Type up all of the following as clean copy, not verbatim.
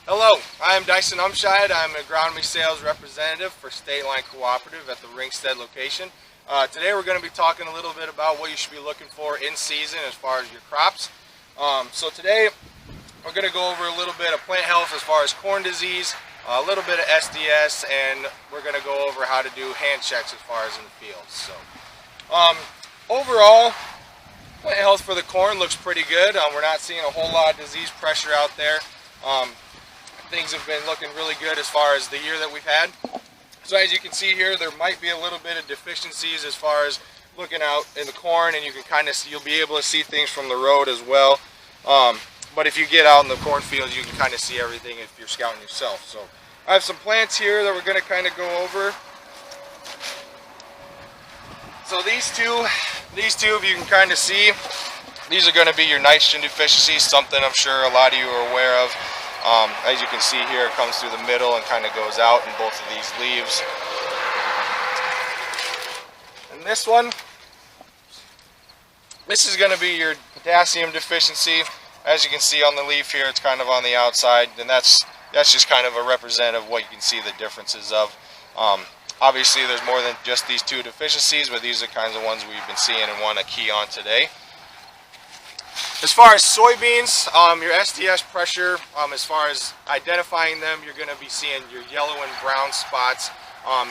Hello, I'm Dyson Umcheid. I'm an agronomy sales representative for StateLine Cooperative at the Ringsted location. Today we're going to be talking a little bit about what you should be looking for in season as far as your crops. So today we're going to go over a little bit of plant health as far as corn disease, a little bit of SDS, and we're going to go over how to do hand checks as far as in the field. So overall, plant health for the corn looks pretty good. We're not seeing a whole lot of disease pressure out there. Things have been looking really good as far as the year that we've had. So as you can see here, there might be a little bit of deficiencies as far as looking out in the corn, and you can kind of see, you'll be able to see things from the road as well. But if you get out in the cornfield, you can kind of see everything if you're scouting yourself. So I have some plants here that we're going to kind of go over. So these two, if you can kind of see, these are going to be your nitrogen deficiencies, something I'm sure a lot of you are aware of. As you can see here, it comes through the middle and kind of goes out in both of these leaves. And this one, this is going to be your potassium deficiency. As you can see on the leaf here, it's kind of on the outside, and that's just kind of a representative of what you can see the differences of. Obviously, there's more than just these two deficiencies, but these are kinds of ones we've been seeing and want to key on today. As far as soybeans, your SDS pressure, as far as identifying them, you're going to be seeing your yellow and brown spots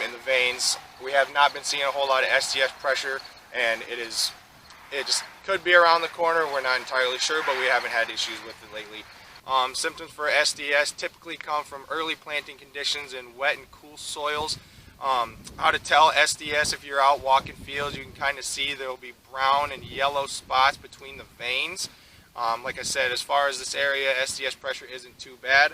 in the veins. We have not been seeing a whole lot of SDS pressure, and it just could be around the corner. We're not entirely sure, but we haven't had issues with it lately. Symptoms for SDS typically come from early planting conditions in wet and cool soils. How to tell SDS: if you're out walking fields, you can kind of see there will be brown and yellow spots between the veins. Like I said, as far as this area, SDS pressure isn't too bad.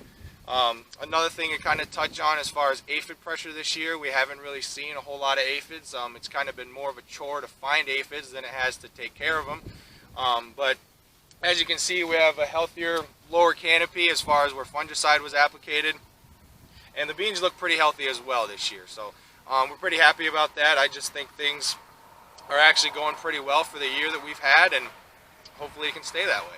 Another thing to kind of touch on as far as aphid pressure this year, we haven't really seen a whole lot of aphids. It's kind of been more of a chore to find aphids than it has to take care of them. But as you can see, we have a healthier lower canopy as far as where fungicide was applicated. And the beans look pretty healthy as well this year. So we're pretty happy about that. I just think things are actually going pretty well for the year that we've had, and hopefully it can stay that way.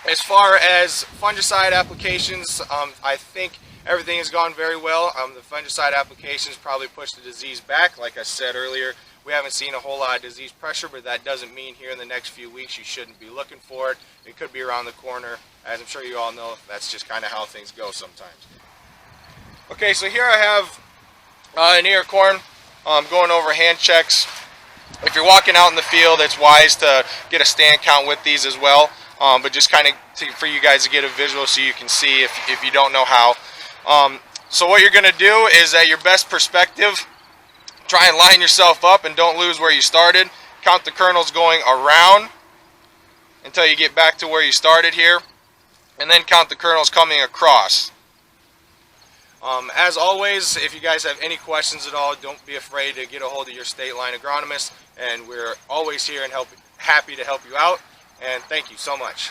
As far as fungicide applications, I think everything has gone very well. The fungicide applications probably pushed the disease back. Like I said earlier, we haven't seen a whole lot of disease pressure, but that doesn't mean here in the next few weeks you shouldn't be looking for it. It could be around the corner. As I'm sure you all know, that's just kind of how things go sometimes. Okay, so here I have an ear of corn. Going over hand checks. If you're walking out in the field, it's wise to get a stand count with these as well. But just kind of for you guys to get a visual so you can see if you don't know how. So what you're going to do is, at your best perspective, try and line yourself up and don't lose where you started. Count the kernels going around until you get back to where you started here, and then count the kernels coming across. As always, if you guys have any questions at all, don't be afraid to get a hold of your StateLine agronomist, and we're always here and happy to help you out. And thank you so much.